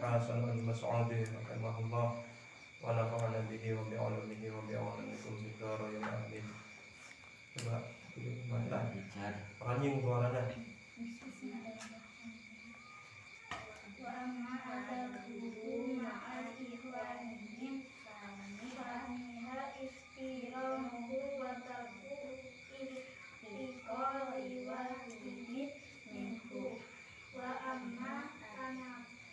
Hasan al-Mas'udi rahimahullah wa nafa'ana bihi wa bi'ulumihi wa bi'ulumikum bid-dharain amin. Coba mana? Anjing suaranya. Wa amma adabuhu ma'al ikhwanihim fa'aniha istiramuhu wa tarku istiqari wa hudid minhu wa amma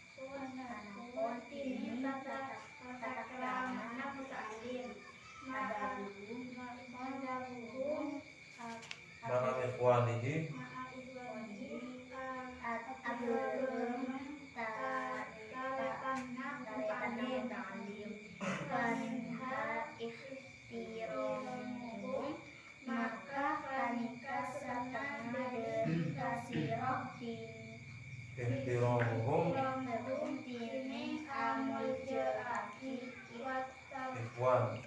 anakutini tatakramana muta'alim madabuhum Ma'a ikhwanihi maka panika satana dari kasirah ihtiramuhum tini amul ja'aki ikhwan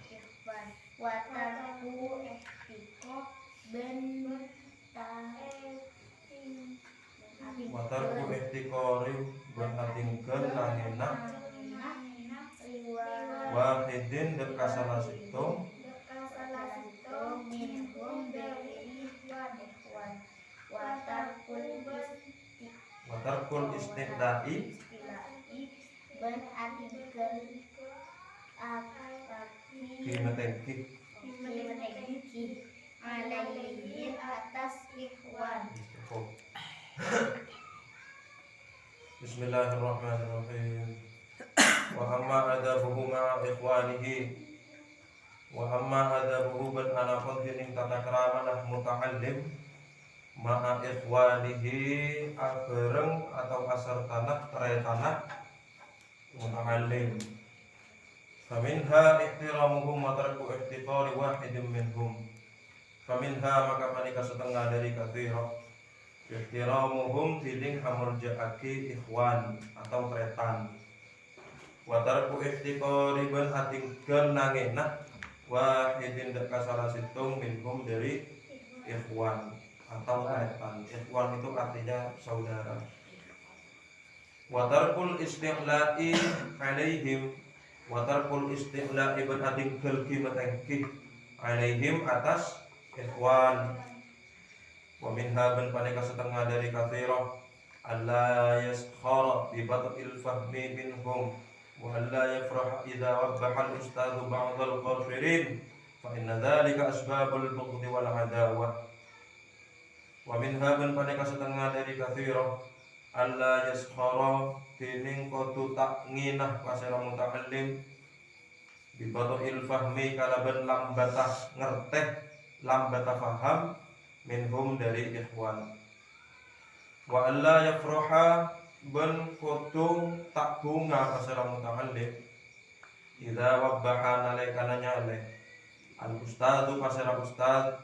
watarku ehtiko ben watarku ihtiqari berhatingkeun nangena wahidin dek kasalah situng minhum dari wadihwan watarkul istiqda'i ben artikel kimetengki alaihi atas ikhwan. Bismillahirrahmanirrahim. Wa amma adabuhu ma'a ikhwanihi wa amma adabuhu ban ana qadinin tatakramana muta'allim ma'a ikhwanihi abareng atau asartanah taretanah muta'allim. Faminha ihtiramuhum wa tarku ihtiqari wahidin minhum. Faminha maka panika setengah dari kathira ihtiramuhum tiling hamurja'aki ikhwan atau tretan wa tarku ihtiqari ban hatingkeun nangena wahidin dak salah situng minhum dari ikhwan atau tretan. Ikhwan itu artinya saudara. Wa tarkul istiqla'i alaihim wa tarkul istiqla'i ban hatingkeun kimetengki alaihim atas ikhwan. Wa minha ban paneka setengah dari kathirah alla yaskhara bi batil fahmi minhum wa alla yafrah idza wabbaha al-ustadhu ba'd al-ghafirin fa inna dhalika asbabul bughdi wal adawah. Wa minha ban paneka setengah dari kathirah alla yaskhara tining kudu tak nginah pasira muta'allim bi batil fahmi kalaban lambatah ngerteh lambatah faham minhum dari ikhwan. Wa alla yafraha ban kudu tak bunga pasara muta'allim idza wabbaha nalaikana nyale al ustadu pasara ustad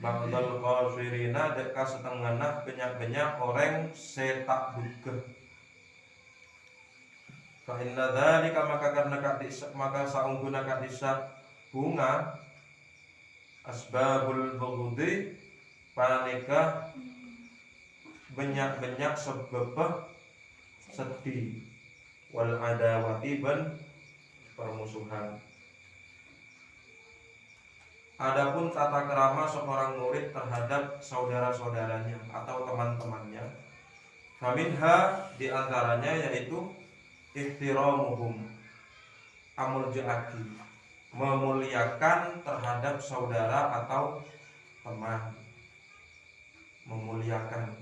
ba'dal qafirina deka setengahna banyak-banyak orang setak duga. Fa inna dzalika maka karena maka saungguna kadisa bunga asbabul bughdi paneka banyak-banyak sebab sedih wal adawati ban permusuhan. Adapun tata kerama seorang murid terhadap saudara-saudaranya atau teman-temannya, faminha diantaranya yaitu ihtiramuhum amurja'aki memuliakan terhadap saudara atau teman, memuliakan.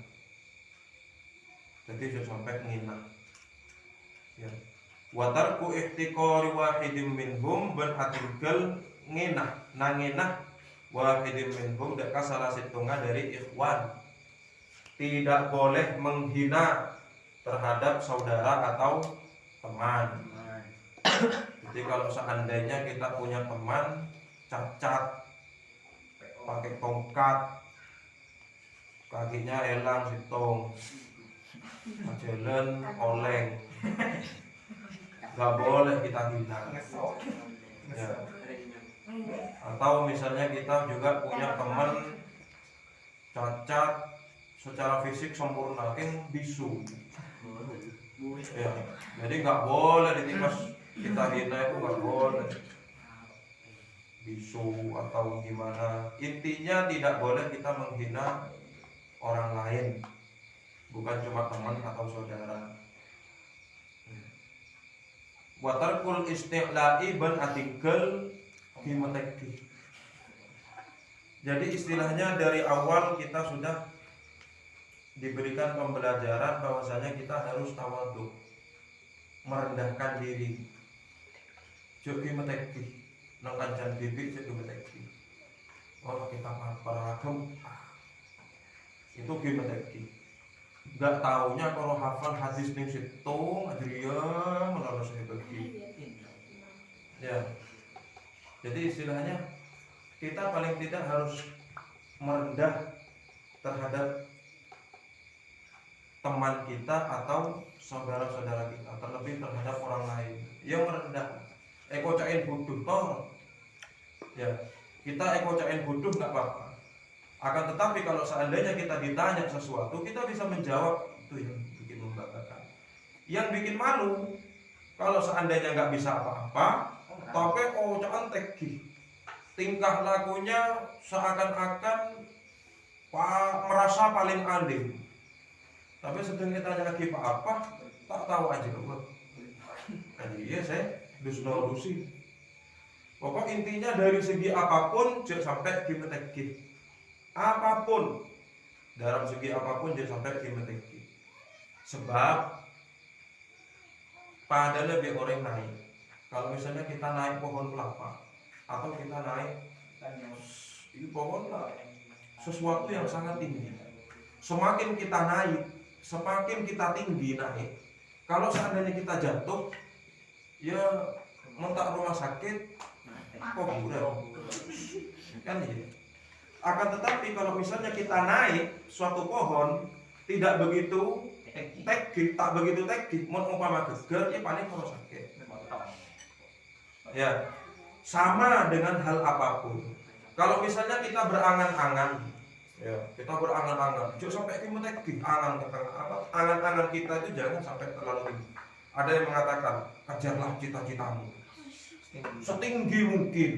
Jadi sudah sampai nginah. Ya. Wa tarku ihtiqari wahidin minhum ban hatingkeun nginah nanginah wahidin minhum dak salah setengah dari ikhwan. Tidak boleh menghina terhadap saudara atau teman. Jadi kalau seandainya kita punya teman cacat, pakai tongkat, kakinya elang situng, jalan oleng, gak boleh kita hina. Ya. Atau misalnya kita juga punya teman cacat secara fisik sempurna, bisu, Ya, jadi nggak boleh pas kita hina itu nggak boleh bisu atau gimana. Intinya tidak boleh kita menghina orang lain, bukan cuma teman atau saudara. Watarkul istiqla'i ban atingkel kimateki. Jadi istilahnya dari awal kita sudah diberikan pembelajaran bahwasanya kita harus tawadhu, merendahkan diri. Joki meteki nang kancan bibik joki meteki. Oh kita paragem. Itu kimateki. Enggak taunya kalau hafal hadis ning situ adria menawa saya bagi. Ya. Jadi istilahnya kita paling tidak harus merendah terhadap teman kita atau saudara-saudara kita, terlebih terhadap orang lain. Yang merendah, ekocain bodoh toh. Ya, kita ekocain bodoh nggak apa-apa. Akan tetapi kalau seandainya kita ditanya sesuatu, kita bisa menjawab, itu yang bikin membanggakan. Yang bikin malu, kalau seandainya nggak bisa apa-apa, tapi ocakan tegi, tingkah lakunya seakan-akan merasa paling alim. Tapi sedang ditanya lagi apa, tak tahu aja loh. Iya saya dusnolusi. Pokok intinya dari segi apapun jangan sampai kimeteki. Apapun dalam segi apapun jangan sampai kimeteki. Sebab pada lebih orang naik. Kalau misalnya kita naik pohon kelapa atau kita naik ini pohon lah, sesuatu yang sangat tinggi. Semakin kita naik, semakin kita tinggi naik. Kalau seandainya kita jatuh, ya mentak rumah sakit, kuburan, kan ya. Akan tetapi kalau misalnya kita naik suatu pohon tidak begitu teknik, tak begitu teknik, mau umpama geger, ya paling rumah sakit. Ya, sama dengan hal apapun. Kalau misalnya kita berangan-angan, ya kita berangan-angan, jangan sampai kimetek angan-angan kita itu jangan sampai terlalu tinggi. Ada yang mengatakan kejarlah cita-citamu setinggi mungkin.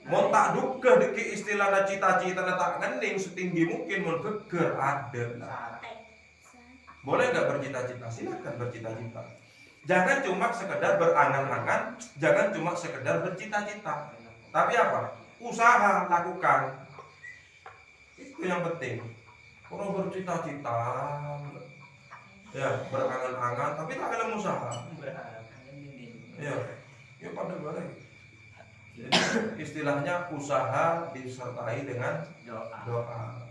Mau tak duga deki istilahnya cita-cita tak ngening setinggi mungkin mau geger ada. Boleh nggak bercita-cita? Silakan bercita-cita. Jangan cuma sekedar berangan-angan, jangan cuma sekedar bercita-cita. Tapi apa? Usaha lakukan. Itu yang penting. Orang bercita-cita, ya berangan-angan, tapi tak ada usaha. Ya, ya pada balik. Jadi istilahnya usaha disertai dengan doa.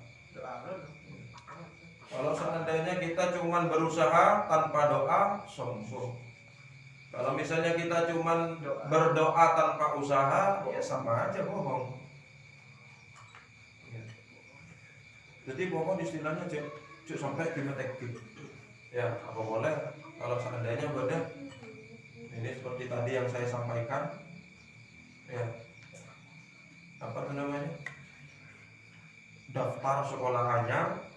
Kalau seandainya kita cuma berusaha tanpa doa, sombong. Kalau misalnya kita cuma berdoa tanpa usaha, ya sama aja bohong. Ya. Jadi bohong istilahnya cek sampai kimetek. Ya, apa boleh kalau seandainya benar. Ini seperti tadi yang saya sampaikan. Ya. Apa itu namanya? Daftar sekolah anyar,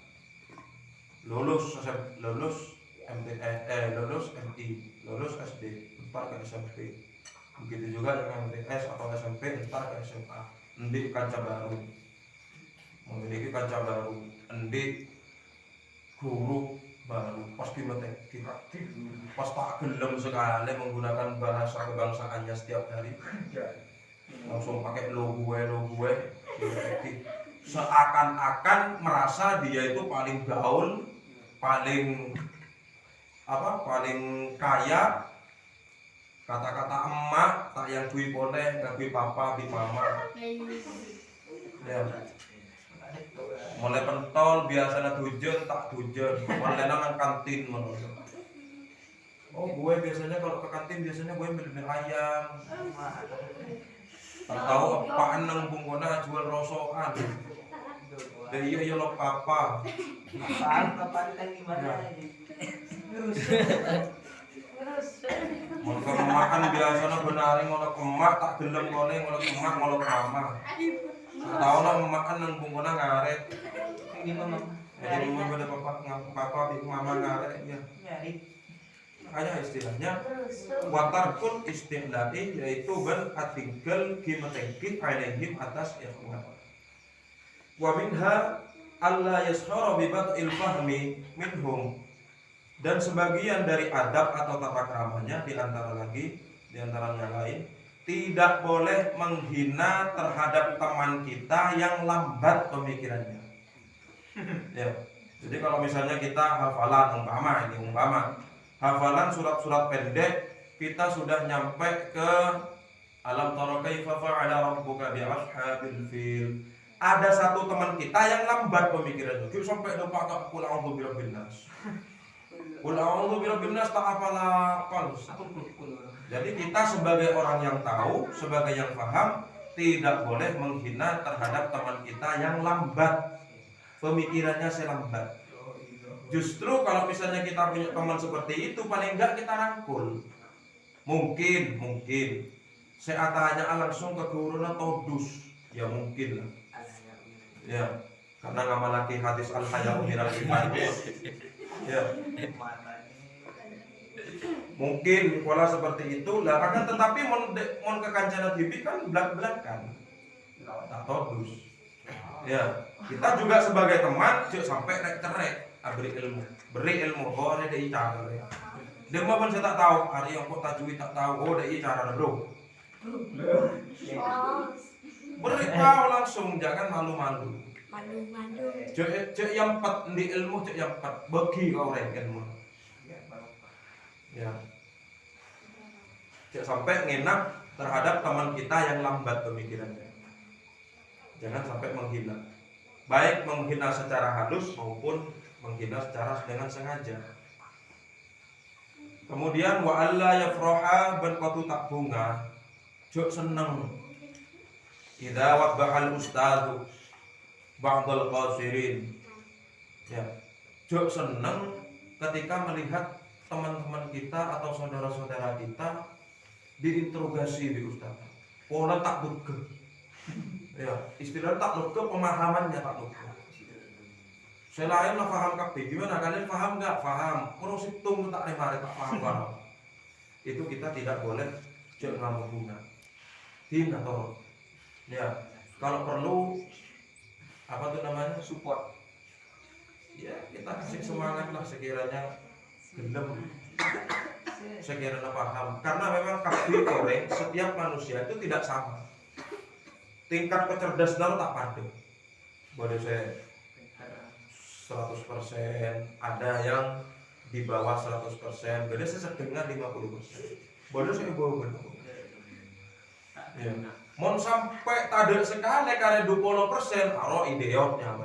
lulus MI, lulus SD, entar ke SMP. Begitu juga dengan MTS atau SMP, entar ke SMA. Endik kancah baru, memiliki kancah baru, endik guru baru. Pas pas tak gelem sekali menggunakan bahasa kebangsaannya setiap hari, langsung pakai lo gue, seakan-akan merasa dia itu paling gaul, paling kaya. Kata-kata emak tak yang kui boleh, gak kui papa, bi mama. Ya. Mulai pentol biasanya tujuan tak tujuan, mulai nang kantin menurut. Oh gue biasanya kalau ke kantin biasanya gue beli ayam. Tak tahu apaan nang bungkona jual rosokan. Dan iya lo papa. Papa kan gimana? Mau makan biasanya benari ngolok emak tak gelem ngoleh ngolok emak ngolok mama. Tahu lah makan nang bungkona ngaret. Ini mama. Jadi mama ada papa bi mama ngaret ya. Makanya istilahnya watarkul istimla'i, yaitu atinggal gimetengkit alaihim atas ikhwan. Wa minha alla yashara bi bat'il fahmi minhum, dan sebagian dari adab atau tata keramanya di antaranya lain, tidak boleh menghina terhadap teman kita yang lambat pemikirannya. Ya. Jadi kalau misalnya kita hafalan umpama hafalan surat-surat pendek, kita sudah nyampe ke alam tara kaifa fa'ala rabbuka bi ashabil fil. Ada satu teman kita yang lambat pemikirannya, kita sampai lupa tak qul a'udzu birabbin nas. Qul a'udzu birabbin nas tak hafal. Jadi kita sebagai orang yang tahu, sebagai yang paham, tidak boleh menghina terhadap teman kita yang lambat pemikirannya, selambat. Justru kalau misalnya kita punya teman seperti itu, paling enggak kita rangkul. Mungkin saya tanya langsung ke guruna todus, ya mungkin lah. Ya, karena ngamalaki hadis al-haya'u minal iman. Ya. Mungkin pola seperti itu lah, akan tetapi mon kekancana bibi kan belak-belakan. Tak todus. Ya, kita juga sebagai teman cek sampai rek-rek beri ilmu oh ada cara ya. Dia mah saya tak tahu hari yang kok tajwid tak tahu, oh ada cara bro. Beri tahu langsung, jangan malu-malu. Cek yang empat di ilmu, cek yang empat bagi kau rek ilmu. Ya. Cek sampai ngenak terhadap teman kita yang lambat pemikirannya. Jangan sampai menghina, baik menghina secara halus maupun menghina secara dengan sengaja. Kemudian wa alla yafraha ben qatu tak bunga, jok seneng. Idza wabbahal ustadzu ba'dal qasirin. Ya, jok seneng ketika melihat teman-teman kita atau saudara-saudara kita diinterogasi di ustaz. Pola tak duga. Ya, istilahnya tak lupa pemahamannya tak lupa. Saya lain lah paham kabeh. Gimana kalian paham nggak? Paham. Kurang situng tak remare tak paham. Itu kita tidak boleh jangan mengguna. Tidak toh. Ya, kalau perlu apa tuh namanya support. Ya, kita kasih semangat lah sekiranya gelem. Sekiranya paham. Karena memang kabeh orang, setiap manusia itu tidak sama. Tingkat kecerdasan tak padu. Boleh saya 100%, ada yang di bawah 100%, boleh saya sedengah 50%. Boleh saya bawa benar. Ya. Mon sampai tadi sekali karena 20%, aro idiotnya.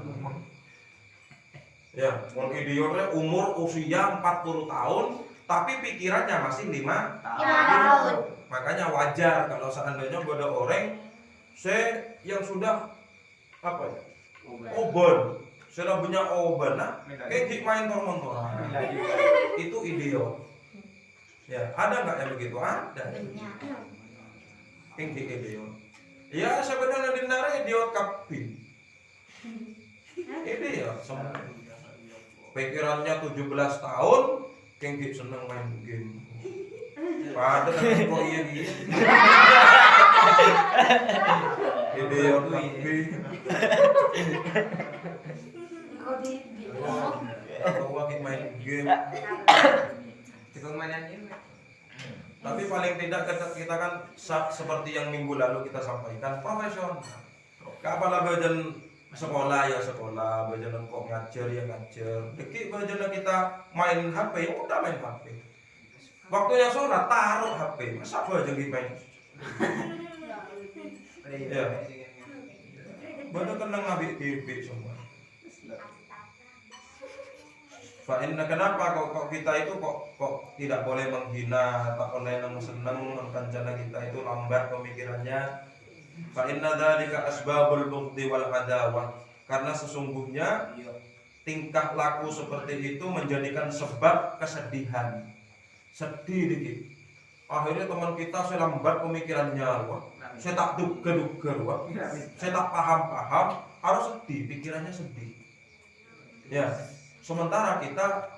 Ya, mon idiotnya umur usia 40 tahun, tapi pikirannya masih 5 tahun. Makanya wajar kalau seandainya ada orang yang sudah apa ya? Oban. Sudah punya oban, nah, kayak main tormontoran. Itu idiot. Ya, ada nggak yang begitu? Ada. Kayak idiot. Ya, sebenarnya dindara idiot kapi. Idiot. Pikirannya 17 tahun, kayak seneng main game. Padahal kok iya gitu. Idiot kapi. Atau lagi main game. Tapi paling tidak kita kan seperti yang minggu lalu kita sampaikan, profesional. Kapalah bajan sekolah ya sekolah, bajan kok ngajar ya ngajar. Deki bajan kita main HP, ya udah main HP. Waktunya sholat taruh HP, masa bajan main. Ya. Badan kena ngabik TV semua. Kenapa kok kita itu kok tidak boleh menghina, tak boleh seneng rencana kita itu lambat pemikirannya. Fa inna dzalika asbabul bughdi wal adawah. Karena sesungguhnya tingkah laku seperti itu menjadikan sebab kesedihan. Sedih dikit. Akhirnya teman kita saya lambat pemikirannya, wah. Saya tak duga-duga, wah. Saya tak paham-paham, harus sedih, pikirannya sedih. Ya. Sementara kita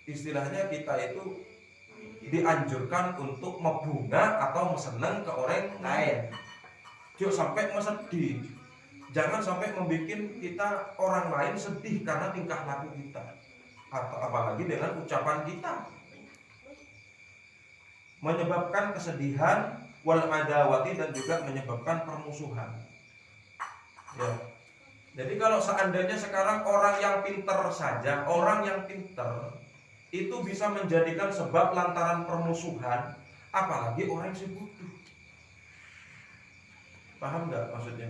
istilahnya kita itu dianjurkan untuk membunga atau meseneng ke orang lain. Jangan sampai mesedih. Jangan sampai membuat kita orang lain sedih karena tingkah laku kita, atau apalagi dengan ucapan kita, menyebabkan kesedihan wal adawati dan juga menyebabkan permusuhan. Ya. Jadi kalau seandainya sekarang orang yang pinter saja, orang yang pinter itu bisa menjadikan sebab lantaran permusuhan, apalagi orang yang bodoh. Paham nggak maksudnya?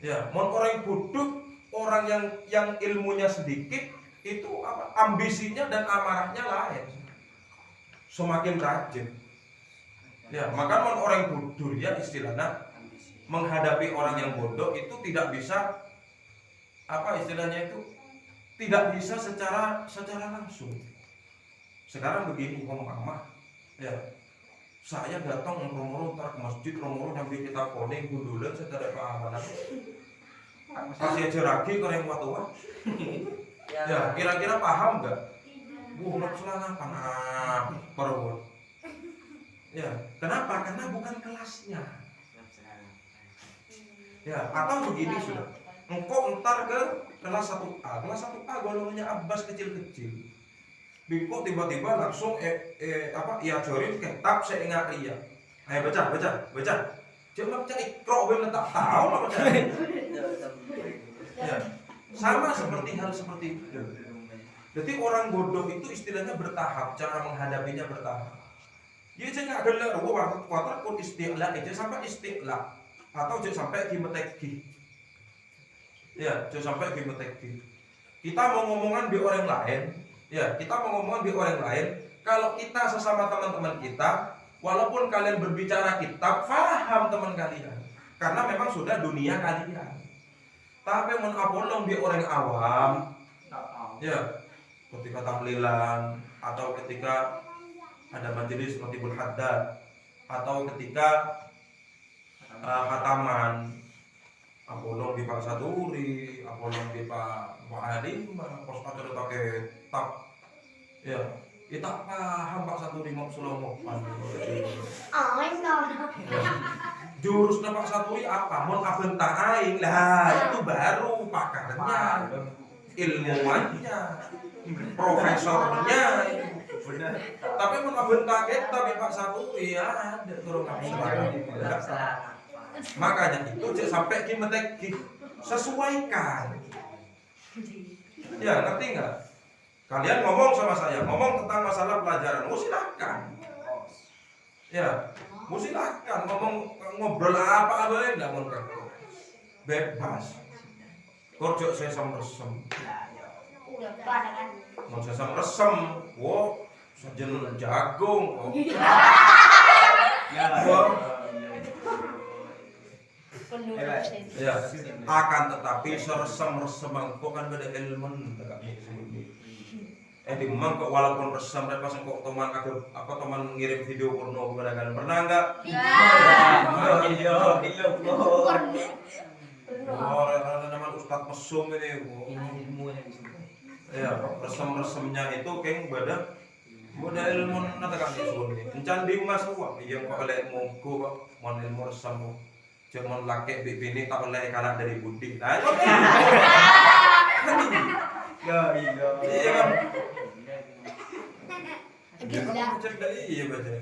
Ya, mau orang bodoh, orang yang ilmunya sedikit itu apa? Ambisinya dan amarahnya lain. Semakin rajin. Ya, maka mau orang bodoh ya istilahnya menghadapi orang yang bodoh itu tidak bisa apa istilahnya itu tidak bisa secara langsung. Sekarang begini mama, ya saya datang ngomong ntar ke masjid ngomong nyambi kita kuning gundulan secara keamanan. Masih aja lagi koreng watua. Ya kira-kira paham nggak? Nak selana panah perut. Ya kenapa? Karena bukan kelasnya. Ya atau begini sudah. Engkau entar ke kelas 1A. Kelas 1A golongannya Abbas kecil-kecil. Bingko tiba-tiba langsung iajorin kitab seingat iya. Ayo baca. Jangan baca ikro ben tak tahu lah baca. Ya. Sama seperti hal seperti itu. Jadi orang bodoh itu istilahnya bertahap, cara menghadapinya bertahap. Dia jangan ada watar pun istilah aja sampai istilah atau jangan sampai gimeteki. Ya, jangan sampai gimeteki. Kita mau ngomongan di orang lain. Ya, kita mau ngomong di orang lain. Kalau kita sesama teman-teman kita, walaupun kalian berbicara kitab, faham teman kalian, karena memang sudah dunia kalian. Tapi mau apolong di orang awam, ya, ketika tahlilan atau ketika ada majelis Matibul Haddad atau ketika khataman, apolong di Pak Saturi, apolong di Pak Alimah, pos pacar pakai tab. Ya, kita paham Pak Saturi mau Sulomo. Jurusnya Pak Saturi apa? Mun abenta aing. Lah, itu baru pakarnya. Ilmuwannya. Profesornya. Benar. Tapi mun abenta kita Pak Saturi ada turun makanya itu sampai kimetek sesuaikan. Ya, ngerti nggak? Kalian ngomong sama saya, ngomong tentang masalah pelajaran, silahkan. Ya, silahkan ngobrol apa aja, nggak mau bebas. Korjo saya resem. Mau saya resem, wow, sajen jagung. Ya, akan tetapi seresem kok kan beda ilmu memang kok walaupun resem dan pas kok teman apa teman ngirim video porno kepada kalian pernah enggak? Iya. Orang nama Ustadz Mesum ini. Ya, resem-resemnya itu keng beda ilmu nata kami sebelumnya. Encan di mas uang, iya kok oleh monggo kok mon ilmu resem. Jangan laki bini tak boleh kalah dari budi. Ya iya kan. Gila. Iya baca.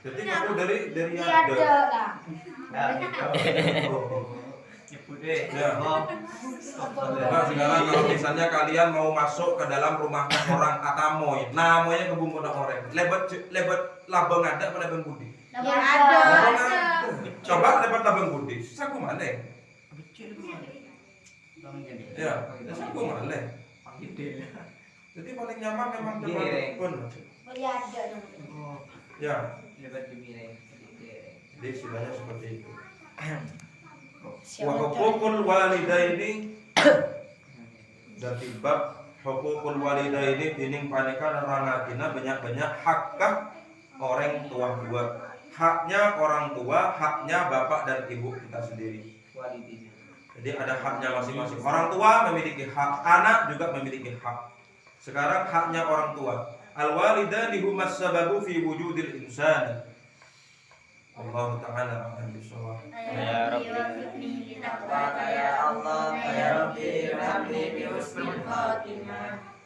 Jadi kamu dari ada. Ya. Nah, sekarang kalau misalnya kalian mau masuk ke dalam rumahnya orang atamoy, namanya kebun orang. Lebat labang ada apa labang budi? Labang ada. Coba lebat labang budi. Saku mana? Ya, saku mana? Jadi paling nyaman memang depan kebun. Ya. Jadi istilahnya seperti itu. Wa huququl walidaini dan tibak huququl walidaini dining paneka nerangatina banyak-banyak hakkah orang tua dua. Haknya orang tua, haknya bapak dan ibu kita sendiri. Jadi ada haknya masing-masing. Orang tua memiliki hak, anak juga memiliki hak. Sekarang haknya orang tua. Al-walidani huma sababu fi wujudil insan. Allah Ta'ala a'lam bishawab. Ya Rabbi wafiqni li taqwaka Ya Allah, ya Rabbi, irhamni bi husnil khatimah.